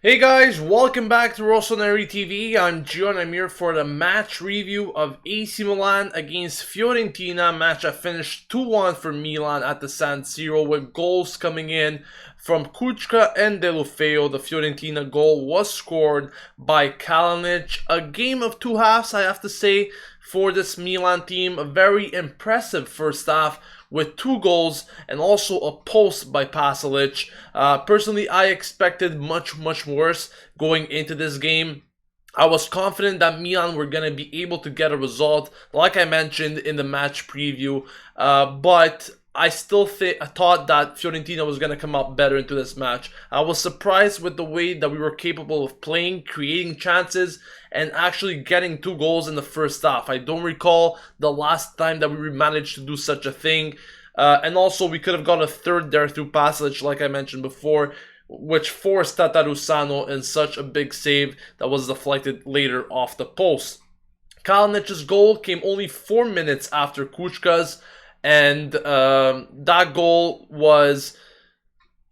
Hey guys, welcome back to Rossoneri TV. I'm Gio and I'm here for the match review of AC Milan against Fiorentina. Match that finished 2-1 for Milan at the San Siro with goals coming in from Kucka and Deulofeu. The Fiorentina goal was scored by Kalinic. A game of two halves, I have to say, for this Milan team. A very impressive first half with two goals and also a post by Pasalic. Personally, I expected much worse going into this game. I was confident that Milan were going to be able to get a result, like I mentioned in the match preview, but I still thought that Fiorentina was going to come out better into this match. I was surprised with the way that we were capable of playing, creating chances, and actually getting two goals in the first half. I don't recall the last time that we managed to do such a thing. And also, we could have got a third there through passage, like I mentioned before, which forced Tatarusano in such a big save that was deflected later off the post. Kalinic's goal came only 4 minutes after Kuchka's, and that goal was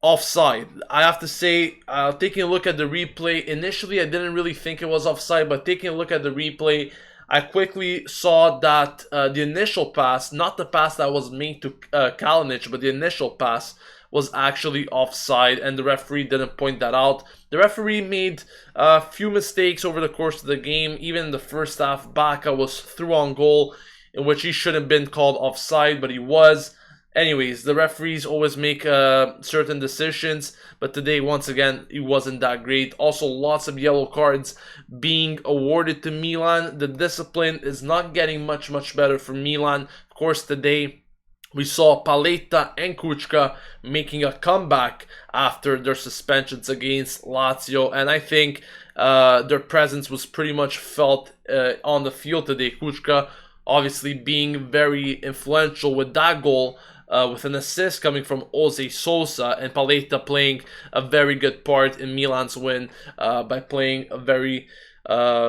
offside. I have to say, taking a look at the replay, initially I didn't really think it was offside, but taking a look at the replay, I quickly saw that the initial pass, not the pass that was made to Kalinic, but the initial pass was actually offside, and the referee didn't point that out. The referee made a few mistakes over the course of the game. Even in the first half, Bacca was through on goal, in which he shouldn't have been called offside, but he was. Anyways, the referees always make certain decisions, but today, once again, it wasn't that great. Also, lots of yellow cards being awarded to Milan. The discipline is not getting much better for Milan. Of course, today, we saw Paletta and Kucka making a comeback after their suspensions against Lazio, and I think their presence was pretty much felt on the field today. Kucka obviously being very influential with that goal, with an assist coming from Jose Sosa, and Paletta playing a very good part in Milan's win by playing a very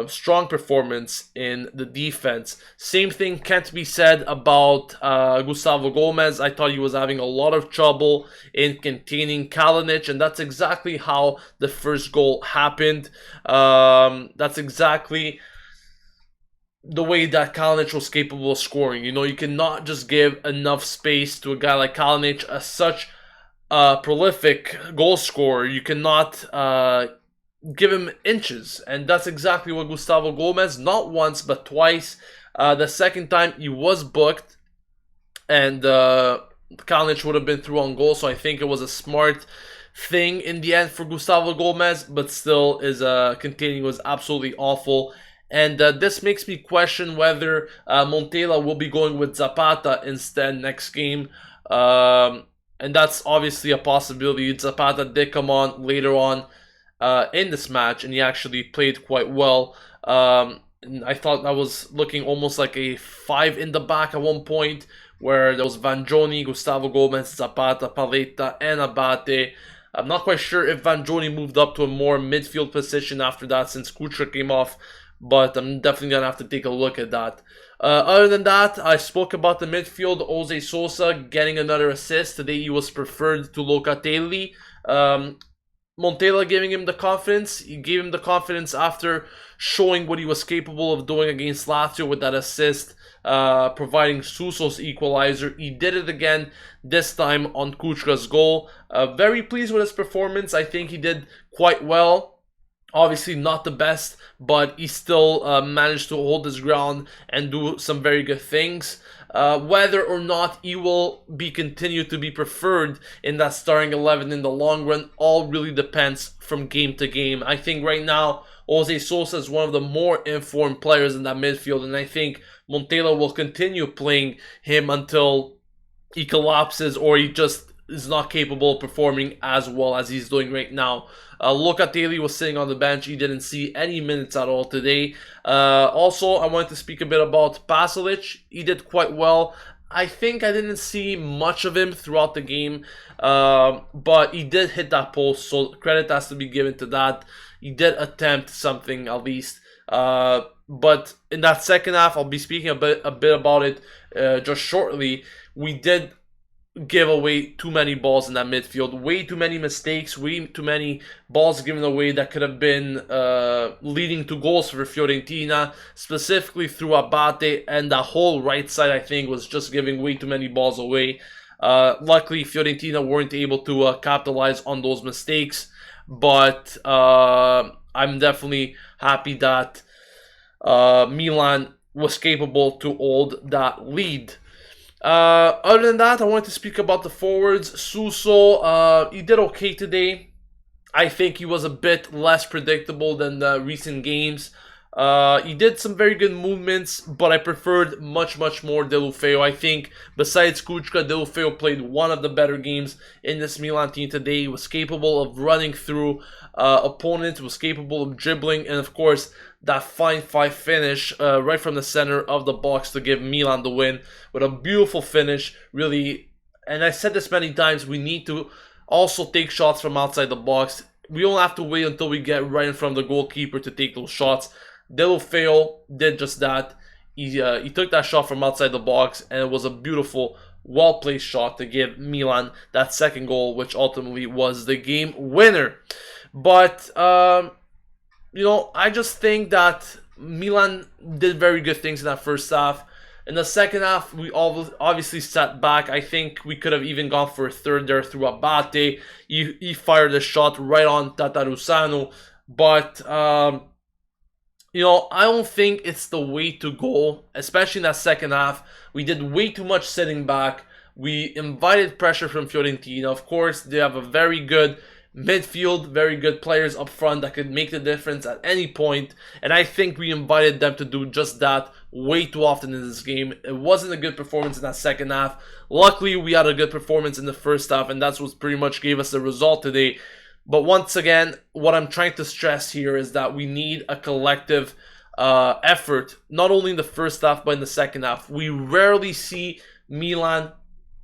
strong performance in the defense. Same thing can't be said about Gustavo Gomez. I thought he was having a lot of trouble in containing Kalinic, and that's exactly how the first goal happened. That's exactly the way that Kalinic was capable of scoring. You know, you cannot just give enough space to a guy like Kalinic, such a prolific goal scorer. You cannot give him inches, and that's exactly what Gustavo Gomez, not once but twice. The second time he was booked, and Kalinic would have been through on goal, so I think it was a smart thing in the end for Gustavo Gomez, but still, his containing was absolutely awful. And this makes me question whether Montella will be going with Zapata instead next game. And that's obviously a possibility. Zapata did come on later on in this match, and he actually played quite well. I thought that was looking almost like a 5 in the back at one point, where there was Vangioni, Gustavo Gomez, Zapata, Paletta, and Abate. I'm not quite sure if Vangioni moved up to a more midfield position after that, since Kuchka came off, but I'm definitely going to have to take a look at that. Other than that, I spoke about the midfield. Jose Sosa getting another assist. Today he was preferred to Locatelli. Montella giving him the confidence. He gave him the confidence after showing what he was capable of doing against Lazio with that assist, providing Suso's equalizer. He did it again, this time on Kuchka's goal. Very pleased with his performance. I think he did quite well. Obviously not the best, but he still managed to hold his ground and do some very good things. Whether or not he will be continued to be preferred in that starting 11 in the long run, all really depends from game to game. I think right now, Jose Sosa is one of the more informed players in that midfield, and I think Montella will continue playing him until he collapses or he just is not capable of performing as well as he's doing right now. Locatelli was sitting on the bench. He didn't see any minutes at all today. Also, I wanted to speak a bit about Pasalic. He did quite well. I think I didn't see much of him throughout the game, but he did hit that post, so credit has to be given to that. He did attempt something at least. But in that second half, I'll be speaking a bit about it just shortly. We did give away too many balls in that midfield. Way too many mistakes, way too many balls given away that could have been leading to goals for Fiorentina, specifically through Abate, and the whole right side, I think, was just giving way too many balls away. Luckily, Fiorentina weren't able to capitalize on those mistakes, but I'm definitely happy that Milan was capable to hold that lead. Other than that, I wanted to speak about the forwards. Suso, he did okay today. I think he was a bit less predictable than the recent games. He did some very good movements, but I preferred much more Deulofeu. I think besides Kucka, Deulofeu played one of the better games in this Milan team today. He was capable of running through opponents, was capable of dribbling, and of course, that fine 5 finish right from the center of the box to give Milan the win with a beautiful finish. Really, and I said this many times, we need to also take shots from outside the box. We don't have to wait until we get right in front of the goalkeeper to take those shots. Deulofeu did just that. He took that shot from outside the box, and it was a beautiful, well-placed shot to give Milan that second goal, which ultimately was the game winner. But I just think that Milan did very good things in that first half. In the second half, we obviously sat back. I think we could have even gone for a third there through Abate. He fired a shot right on Tatarusanu. But, I don't think it's the way to go, especially in that second half. We did way too much sitting back. We invited pressure from Fiorentina. Of course, they have a very good midfield, very good players up front that could make the difference at any point, and I think we invited them to do just that way too often in this game. It wasn't a good performance in that second half. Luckily, we had a good performance in the first half, and that's what pretty much gave us the result today. But once again, what I'm trying to stress here is that we need a collective effort, not only in the first half, but in the second half. We rarely see Milan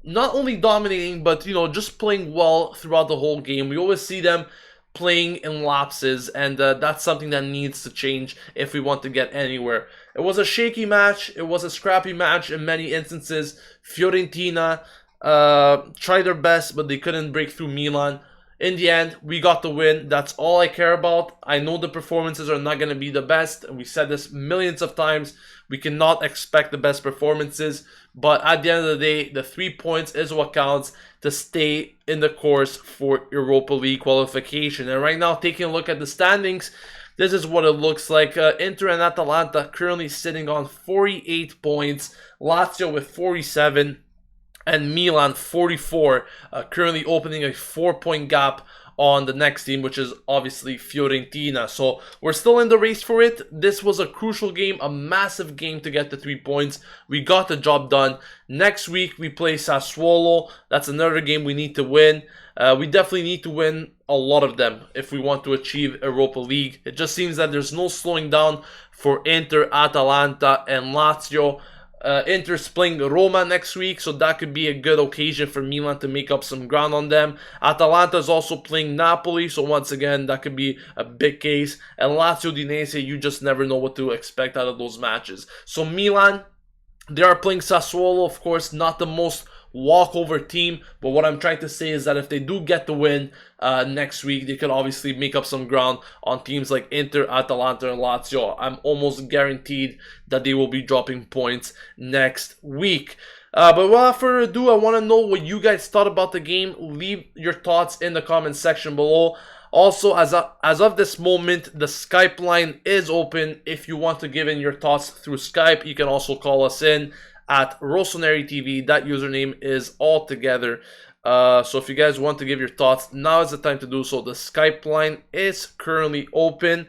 not only dominating, but, just playing well throughout the whole game. We always see them playing in lapses, and that's something that needs to change if we want to get anywhere. It was a shaky match. It was a scrappy match in many instances. Fiorentina tried their best, but they couldn't break through Milan. In the end, we got the win. That's all I care about. I know the performances are not going to be the best, and we said this millions of times. We cannot expect the best performances, but at the end of the day, the 3 points is what counts to stay in the course for Europa League qualification. And right now, taking a look at the standings, this is what it looks like. Inter and Atalanta currently sitting on 48 points, Lazio with 47, and Milan 44, currently opening a 4-point gap on the next team, which is obviously Fiorentina. So we're still in the race for it. This was a crucial game, a massive game to get the 3 points. We got the job done. Next week we play Sassuolo. That's another game we need to win. We definitely need to win a lot of them if we want to achieve Europa League. It just seems that there's no slowing down for Inter, Atalanta, and Lazio. Inter's playing Roma next week, so that could be a good occasion for Milan to make up some ground on them. Atalanta is also playing Napoli, so once again, that could be a big case. And Lazio Udinese, you just never know what to expect out of those matches. So Milan, they are playing Sassuolo, of course, not the most walkover team, but what I'm trying to say is that if they do get the win next week, they could obviously make up some ground on teams like Inter, Atalanta, and Lazio. I'm almost guaranteed that they will be dropping points next week. But without further ado, I want to know what you guys thought about the game. Leave your thoughts in the comment section below. Also, as of this moment, the Skype line is open. If you want to give in your thoughts through Skype, you can also call us in at Rossoneri TV. That username is all together. So if you guys want to give your thoughts, now is the time to do so. The Skype line is currently open.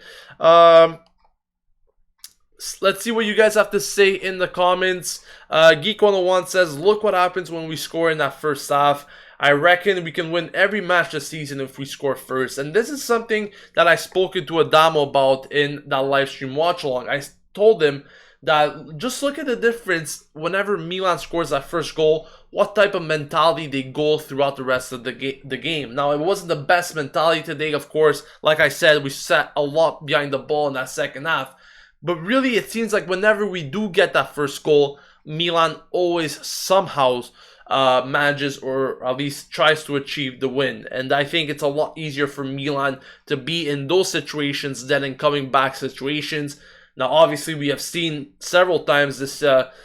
Let's see what you guys have to say in the comments. Geek101 says, look what happens when we score in that first half. I reckon we can win every match this season if we score first. And this is something that I spoken to Adamo about in that live stream watch along. I told him that just look at the difference whenever Milan scores that first goal, what type of mentality they go throughout the rest of the game. Now, it wasn't the best mentality today, of course. Like I said, we sat a lot behind the ball in that second half. But really, it seems like whenever we do get that first goal, Milan always somehow manages or at least tries to achieve the win. And I think it's a lot easier for Milan to be in those situations than in coming back situations. Now, obviously, we have seen several times this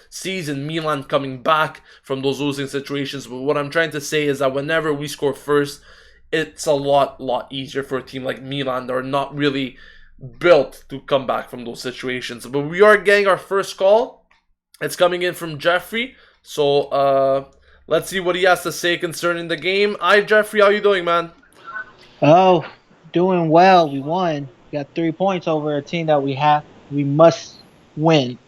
season Milan coming back from those losing situations. But what I'm trying to say is that whenever we score first, it's a lot easier for a team like Milan that are not really built to come back from those situations. But we are getting our first call. It's coming in from Jeffrey. So let's see what he has to say concerning the game. Hi, Jeffrey. How you doing, man? Oh, doing well. We won. Got 3 points over a team that we must win.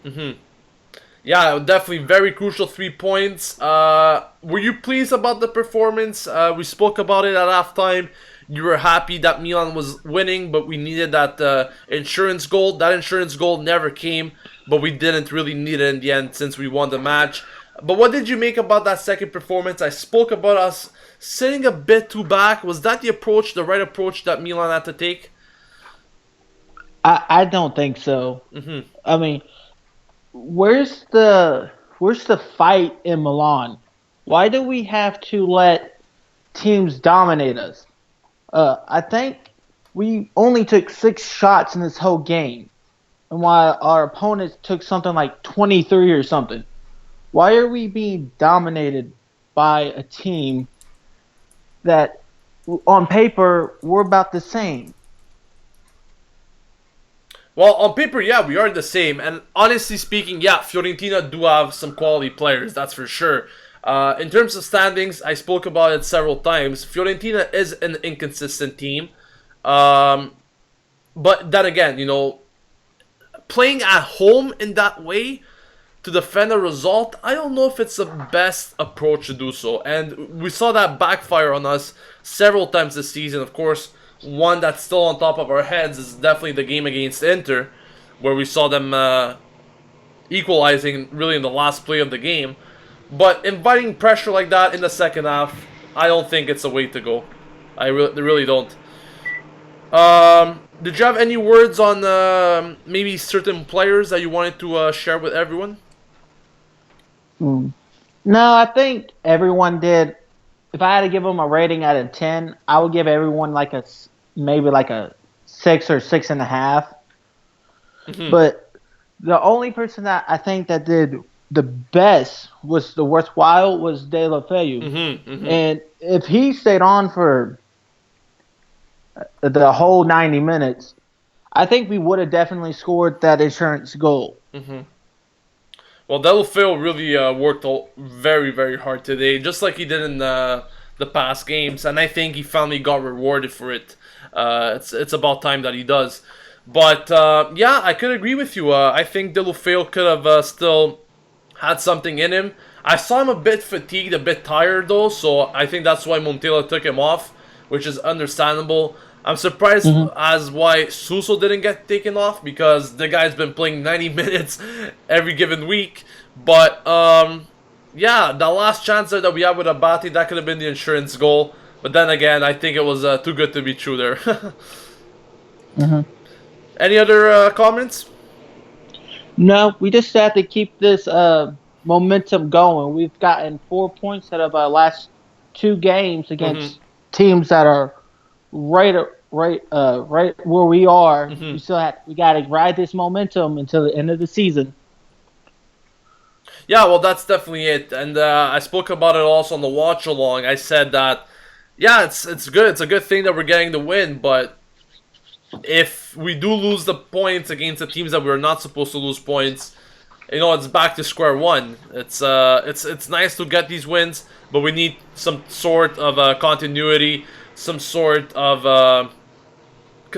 Yeah, definitely very crucial 3 points. Were you pleased about the performance? We spoke about it at halftime. You were happy that Milan was winning, but we needed that insurance goal. That insurance goal never came, but we didn't really need it in the end since we won the match. But what did you make about that second performance? I spoke about us sitting a bit too back. Was that the right approach that Milan had to take? I don't think so. I mean, where's the fight in Milan? Why do we have to let teams dominate us? I think we only took 6 shots in this whole game, and while our opponents took something like 23 or something. Why are we being dominated by a team that, on paper, we're about the same? Well, on paper, yeah, we are the same. And honestly speaking, yeah, Fiorentina do have some quality players, that's for sure. In terms of standings, I spoke about it several times. Fiorentina is an inconsistent team. But then again, playing at home in that way to defend a result, I don't know if it's the best approach to do so. And we saw that backfire on us several times this season. Of course, one that's still on top of our heads is definitely the game against Inter, where we saw them equalizing really in the last play of the game. But inviting pressure like that in the second half, I don't think it's the way to go. I really don't. Did you have any words on maybe certain players that you wanted to share with everyone? No, I think everyone did. If I had to give them a rating out of 10, I would give everyone maybe like a 6 or 6.5. But the only person that I think that did the best was the worthwhile was Deulofeu. And if he stayed on for the whole 90 minutes, I think we would have definitely scored that insurance goal. Well, Deulofeu really worked very, very hard today, just like he did in the past games, and I think he finally got rewarded for it. It's about time that he does. But yeah, I could agree with you. I think Deulofeu could have still had something in him. I saw him a bit fatigued, a bit tired though, so I think that's why Montella took him off, which is understandable. I'm surprised as why Suso didn't get taken off, because the guy's been playing 90 minutes every given week. But yeah, the last chance that we had with Abati, that could have been the insurance goal. But then again, I think it was too good to be true there. Any other comments? No, we just have to keep this momentum going. We've gotten 4 points out of our last 2 games against teams that are right where we are. We got to ride this momentum until the end of the season. Yeah, well, that's definitely it. And I spoke about it also on the watch along. I said that, yeah, it's good. It's a good thing that we're getting the win, but if we do lose the points against the teams that we're not supposed to lose points, it's back to square one. It's nice to get these wins, but we need some sort of continuity, some sort of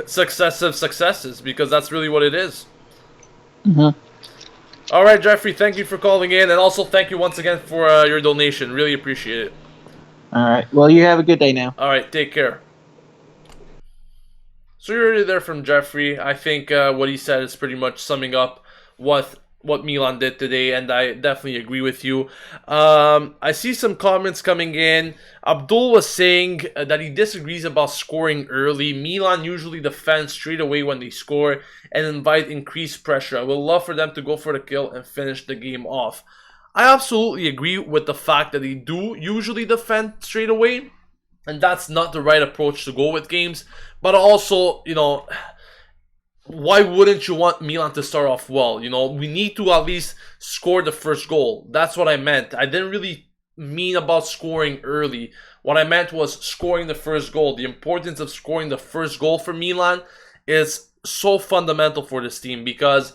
successive successes, because that's really what it is. All right, Jeffrey, thank you for calling in, and also thank you once again for your donation. Really appreciate it. All right. Well, you have a good day now. All right, take care. So you're already there from Jeffrey. I think what he said is pretty much summing up what Milan did today, and I definitely agree with you. I see some comments coming in. Abdul was saying that he disagrees about scoring early. Milan usually defend straight away when they score and invite increased pressure. I would love for them to go for the kill and finish the game off. I absolutely agree with the fact that they do usually defend straight away, and that's not the right approach to go with games. But also, why wouldn't you want Milan to start off well? We need to at least score the first goal. That's what I meant. I didn't really mean about scoring early. What I meant was scoring the first goal. The importance of scoring the first goal for Milan is so fundamental for this team, because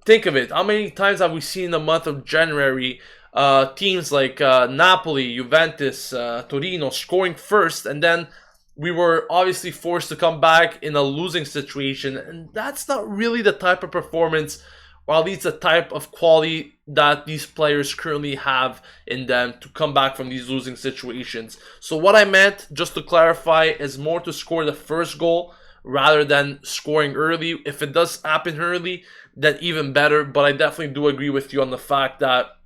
think of it. How many times have we seen in the month of January teams like Napoli, Juventus, Torino scoring first, and then we were obviously forced to come back in a losing situation, and that's not really the type of performance, or at least the type of quality that these players currently have in them to come back from these losing situations. So what I meant, just to clarify, is more to score the first goal rather than scoring early. If it does happen early, then even better, but I definitely do agree with you on the fact that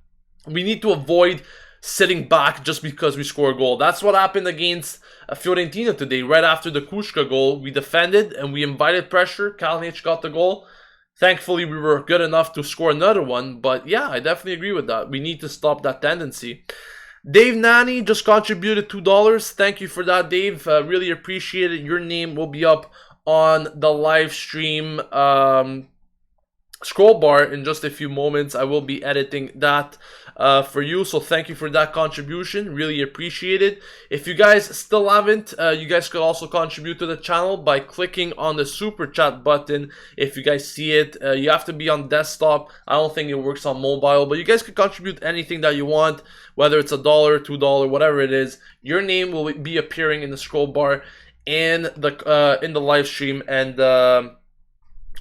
we need to avoid sitting back just because we score a goal. That's what happened against Fiorentina today. Right after the Kucka goal, we defended and we invited pressure. Kalinic got the goal. Thankfully, we were good enough to score another one. But yeah, I definitely agree with that. We need to stop that tendency. Dave Nani just contributed $2. Thank you for that, Dave. Really appreciate it. Your name will be up on the live stream scroll bar in just a few moments. I will be editing that for you, so thank you for that contribution. Really appreciate it. If you guys still haven't, you guys could also contribute to the channel by clicking on the super chat button. If you guys see it, you have to be on desktop. I don't think it works on mobile, but you guys could contribute anything that you want, whether it's $1, $2, whatever it is. Your name will be appearing in the scroll bar in the live stream, and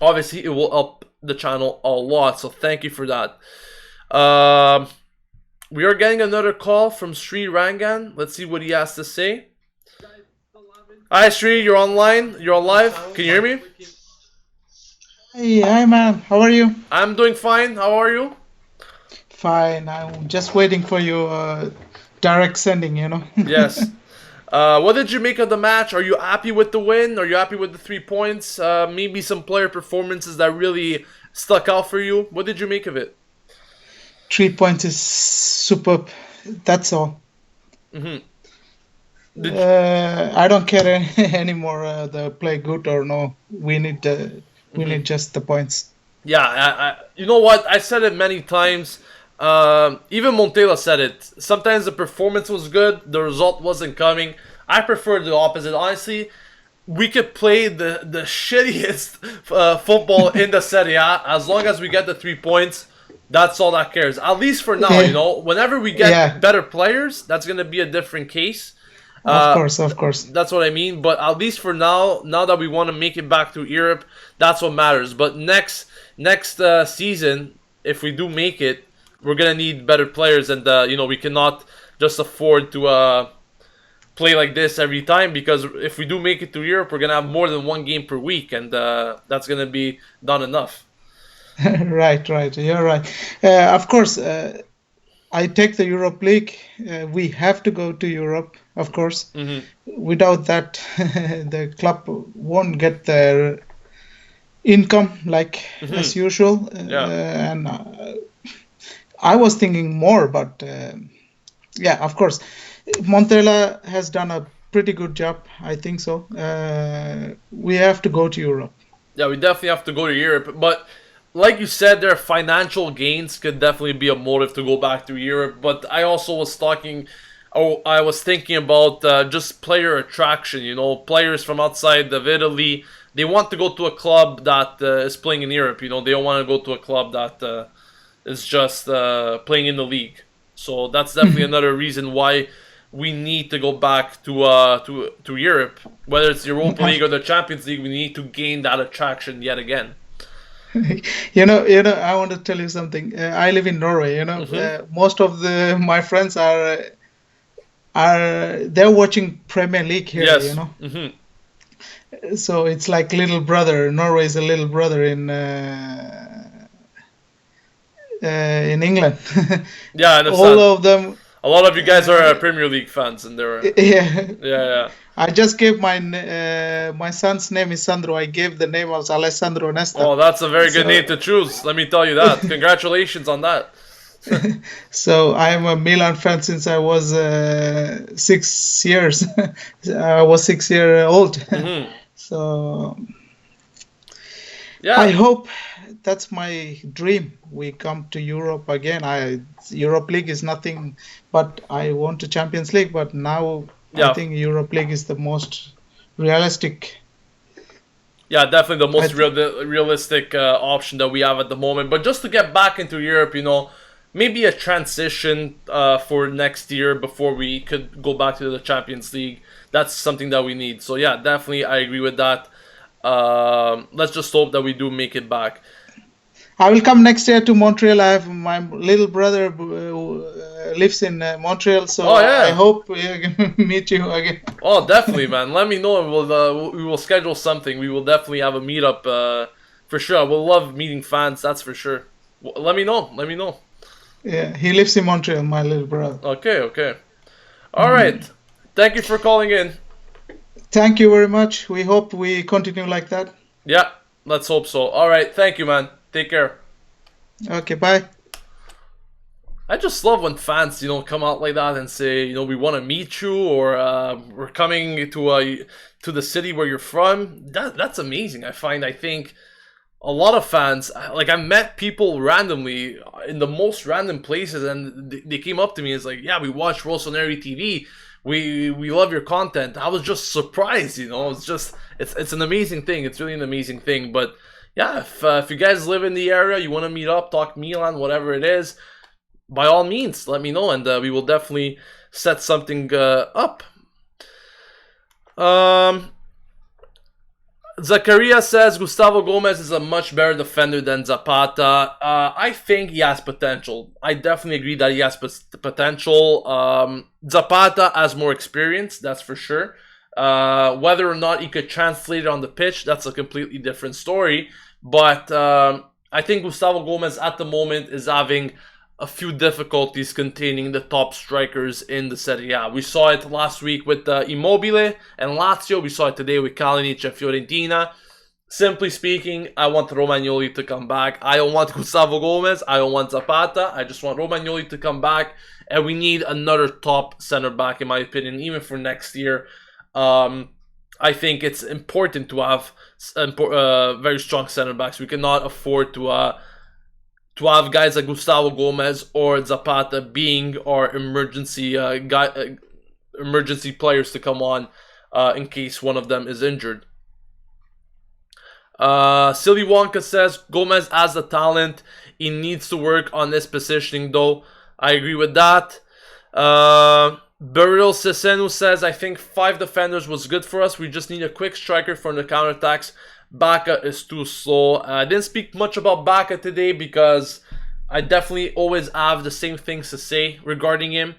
obviously it will up the channel a lot, so thank you for that. We are getting another call from Sri Rangan. Let's see what he has to say. Hi Sri, you're online, you're on live. Can you hear me? Hey, hi man, how are you? I'm doing fine. How are you? Fine, I'm just waiting for your direct sending, Yes. What did you make of the match? Are you happy with the win? Are you happy with the 3 points? Maybe some player performances that really stuck out for you. What did you make of it? 3 points is superb. That's all. Mm-hmm. I don't care anymore. The play good or no. We need need just the points. Yeah, you know what? I said it many times. Even Montella said it. Sometimes the performance was good, the result wasn't coming. I prefer the opposite. Honestly, we could play the shittiest football in the Serie A. As long as we get the 3 points, that's all that cares. At least for now, Whenever we get better players, that's going to be a different case. Of course. That's what I mean. But at least for now that we want to make it back to Europe, that's what matters. But next season, if we do make it, we're going to need better players. And, we cannot just afford to play like this every time. Because if we do make it to Europe, we're going to have more than one game per week. And that's going to be not enough. Right. You're right. Of course, I take the Europe League. We have to go to Europe, of course. Mm-hmm. Without that, the club won't get their income as usual. And I was thinking more, but of course, Montella has done a pretty good job. I think so. We have to go to Europe. Yeah, we definitely have to go to Europe, but like you said, their financial gains could definitely be a motive to go back to Europe. But I also was thinking about just player attraction. Players from outside of Italy, they want to go to a club that is playing in Europe. They don't want to go to a club that is just playing in the league. So that's definitely another reason why we need to go back to Europe. Whether it's the Europa League or the Champions League, we need to gain that attraction yet again. I want to tell you something. I live in Norway. Most of my friends they're watching Premier League here. Yes. Mm-hmm. So it's like little brother. Norway is a little brother in England. Yeah, I understand. All of them. A lot of you guys are Premier League fans, and they're yeah. I just gave my son's name is Sandro. I gave the name of Alessandro Nesta. Oh, that's a very good name to choose. Let me tell you that. Congratulations on that. So I am a Milan fan since I was 6 years. I was 6 years old. So Yeah. I hope that's my dream. We come to Europe again. Europe League is nothing, but I want a Champions League. But now I think Europe League is the most realistic. Yeah, definitely the most realistic option that we have at the moment. But just to get back into Europe, maybe a transition for next year before we could go back to the Champions League. That's something that we need. So yeah, definitely I agree with that. Let's just hope that we do make it back. I will come next year to Montreal. I have my little brother lives in Montreal, so I hope we can meet you again. Oh, definitely, man. Let me know. We will schedule something. We will definitely have a meetup for sure. I will love meeting fans. That's for sure. Let me know. Let me know. Yeah, he lives in Montreal, my little brother. Okay. All right. Thank you for calling in. Thank you very much. We hope we continue like that. Yeah, let's hope so. All right. Thank you, man. Take care. Okay, bye. I just love when fans, come out like that and say, we want to meet you, or we're coming to the city where you're from. That's amazing. I think a lot of fans, like, I met people randomly in the most random places, and they came up to me and it's like, yeah, we watch Rossoneri TV. We love your content. I was just surprised, it's an amazing thing. It's really an amazing thing. But yeah, if you guys live in the area, you want to meet up, talk Milan, whatever it is, by all means, let me know, and we will definitely set something up. Zakaria says Gustavo Gomez is a much better defender than Zapata. I think he has potential. I definitely agree that he has potential. Zapata has more experience, that's for sure. Whether or not he could translate it on the pitch, that's a completely different story. But I think Gustavo Gomez at the moment is having a few difficulties containing the top strikers in the Serie A. We saw it last week with Immobile and Lazio. We saw it today with Kalinic and Fiorentina. Simply speaking, I want Romagnoli to come back. I don't want Gustavo Gomez. I don't want Zapata. I just want Romagnoli to come back. And we need another top center back, in my opinion, even for next year. I think it's important to have very strong center backs. We cannot afford to have guys like Gustavo Gomez or Zapata being our emergency players to come on in case one of them is injured. Silly Wonka says Gomez has the talent. He needs to work on his positioning, though. I agree with that. Beryl Cesenu says, I think 5 defenders was good for us. We just need a quick striker for the counterattacks. Baka is too slow. I didn't speak much about Baka today because I definitely always have the same things to say regarding him.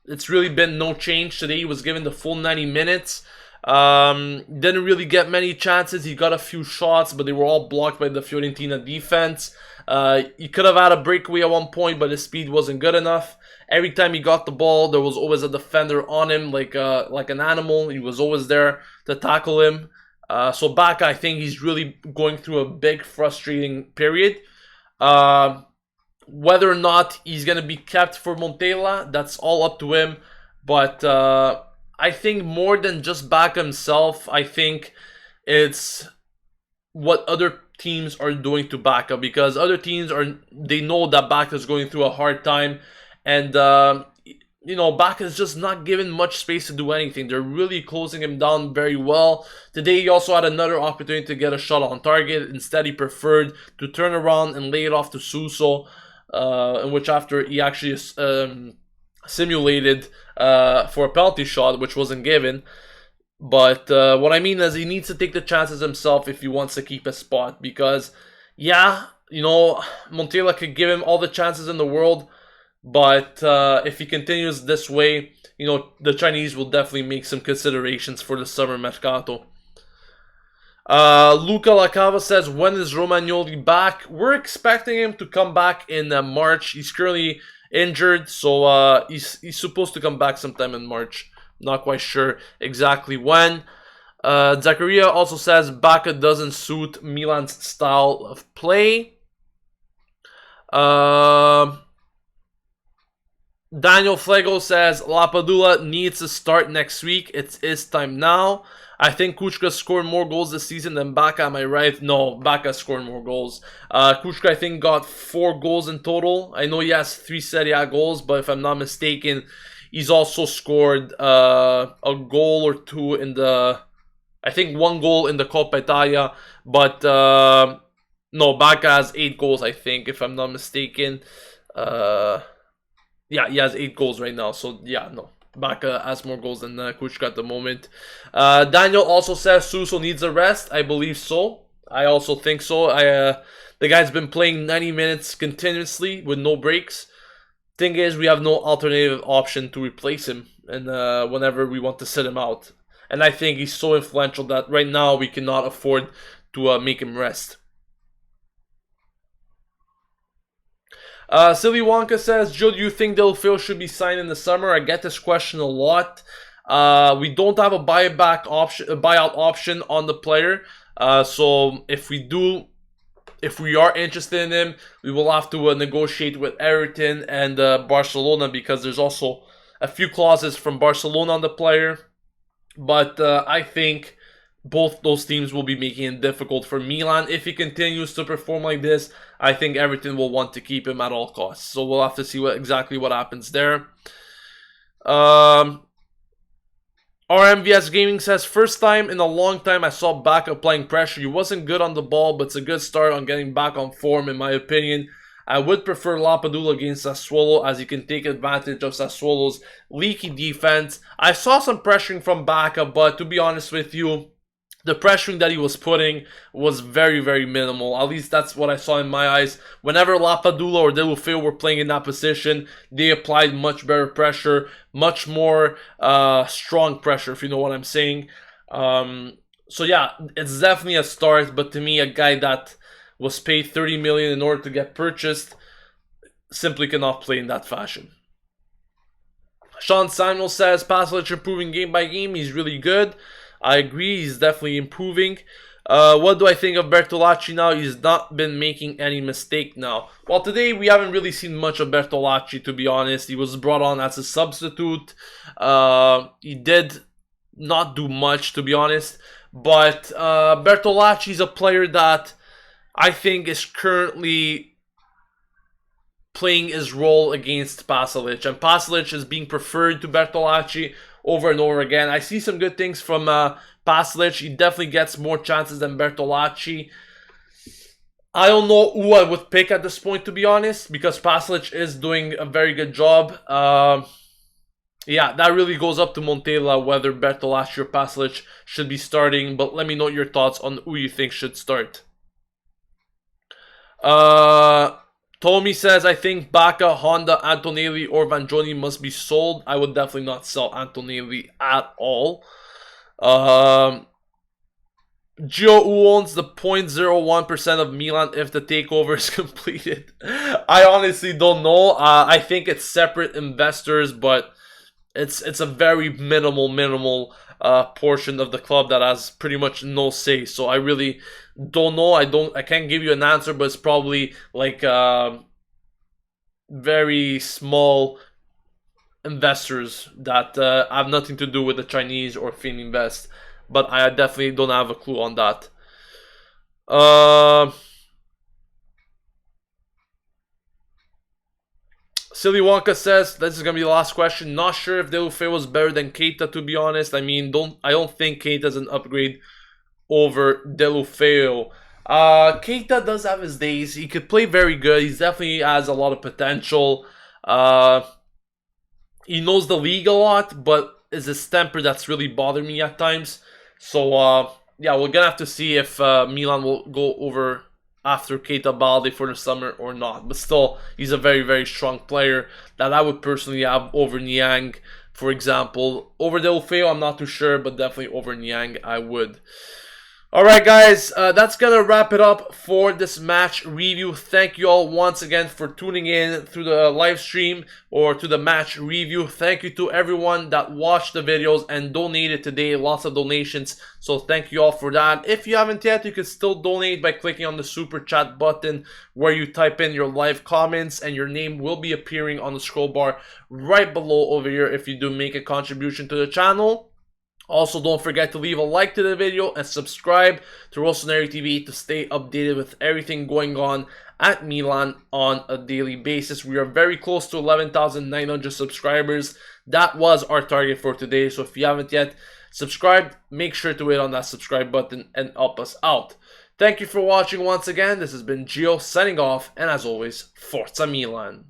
It's really been no change. Today he was given the full 90 minutes. Didn't really get many chances. He got a few shots, but they were all blocked by the Fiorentina defense. He could have had a breakaway at one point, but his speed wasn't good enough. Every time he got the ball, there was always a defender on him, like an animal. He was always there to tackle him. So Baka, I think he's really going through a big, frustrating period. Whether or not he's going to be kept for Montella, that's all up to him. But I think more than just Baka himself, I think it's what other teams are doing to Baka. Because other teams they know that Baka is going through a hard time. And Baka is just not given much space to do anything. They're really closing him down very well. Today, he also had another opportunity to get a shot on target. Instead, he preferred to turn around and lay it off to Suso, in which after he actually simulated for a penalty shot, which wasn't given. But what I mean is he needs to take the chances himself if he wants to keep his spot. Because, Montella could give him all the chances in the world. But if he continues this way, the Chinese will definitely make some considerations for the summer mercato. Luca Lacava says, when is Romagnoli back? We're expecting him to come back in March. He's currently injured, so he's supposed to come back sometime in March. Not quite sure exactly when. Zakaria also says Baka doesn't suit Milan's style of play. Daniel Flego says Lapadula needs to start next week. It's his time now. I think Kucka scored more goals this season than Baka. Am I right? No, Baka scored more goals. Kucka, I think, got 4 goals in total. I know he has 3 Serie A goals, but if I'm not mistaken, he's also scored a goal or 2 in the... I think 1 goal in the Coppa Italia. But, no, Baka has 8 goals, I think, if I'm not mistaken. Yeah, he has 8 goals right now. So, yeah, no. Baka has more goals than Kucka at the moment. Daniel also says Suso needs a rest. I believe so. I also think so. The guy's been playing 90 minutes continuously with no breaks. Thing is, we have no alternative option to replace him and whenever we want to sit him out. And I think he's so influential that right now we cannot afford to make him rest. Silly Wonka says, Joe, do you think Deulofeu should be signed in the summer? I get this question a lot. We don't have a buyout option on the player. So if we are interested in him, we will have to negotiate with Everton and Barcelona, because there's also a few clauses from Barcelona on the player. But I think both those teams will be making it difficult for Milan. If he continues to perform like this, I think Everton will want to keep him at all costs. So we'll have to see exactly what happens there. RMVS Gaming says, first time in a long time I saw Baka applying pressure. He wasn't good on the ball, but it's a good start on getting back on form, in my opinion. I would prefer Lapadula against Sassuolo, as he can take advantage of Sassuolo's leaky defense. I saw some pressuring from Baka, but to be honest with you, the pressuring that he was putting was very, very minimal. At least that's what I saw in my eyes. Whenever Lapadula or Deulofeu were playing in that position, they applied much better pressure, much more strong pressure, if you know what I'm saying. So yeah, it's definitely a start, but to me, a guy that was paid 30 million in order to get purchased simply cannot play in that fashion. Sean Samuel says, Pasalic improving game by game. He's really good. I agree, he's definitely improving. What do I think of Bertolacci now? He's not been making any mistake now. Well, today we haven't really seen much of Bertolacci, to be honest. He was brought on as a substitute. He did not do much, to be honest. But Bertolacci is a player that I think is currently playing his role against Pasalic. And Pasalic is being preferred to Bertolacci over and over again. I see some good things from Pasalic. He definitely gets more chances than Bertolacci. I don't know who I would pick at this point, to be honest, because Pasalic is doing a very good job. Yeah, that really goes up to Montella whether Bertolacci or Pasalic should be starting. But let me know your thoughts on who you think should start. Tommy says, I think Baka, Honda, Antonelli, or Vanjoni must be sold. I would definitely not sell Antonelli at all. Gio, who owns the 0.01% of Milan if the takeover is completed? I honestly don't know. I think it's separate investors, but it's a very minimal portion of the club that has pretty much no say. So I really don't know. I can't give you an answer, but it's probably like very small investors that have nothing to do with the Chinese or Fininvest. But I definitely don't have a clue on that. Silly Wonka says, this is going to be the last question. Not sure if Deulofeu was better than Keita, to be honest. I mean, I don't think Keita's an upgrade over Deulofeu. Keita does have his days. He could play very good. He definitely has a lot of potential. He knows the league a lot, but it's his temper that's really bothered me at times. So, yeah, we're going to have to see if Milan will go over after Keita Balde for the summer or not. But still, he's a very, very strong player that I would personally have over Niang, for example. Over Deulofeu, I'm not too sure, but definitely over Niang, I would. Alright guys, that's gonna wrap it up for this match review. Thank you all once again for tuning in through the live stream or to the match review. Thank you to everyone that watched the videos and donated today. Lots of donations, so thank you all for that. If you haven't yet, you can still donate by clicking on the super chat button where you type in your live comments and your name will be appearing on the scroll bar right below over here if you do make a contribution to the channel. Also, don't forget to leave a like to the video and subscribe to Rossoneri TV to stay updated with everything going on at Milan on a daily basis. We are very close to 11,900 subscribers. That was our target for today. So if you haven't yet subscribed, make sure to hit on that subscribe button and help us out. Thank you for watching once again. This has been Gio signing off, and as always, Forza Milan.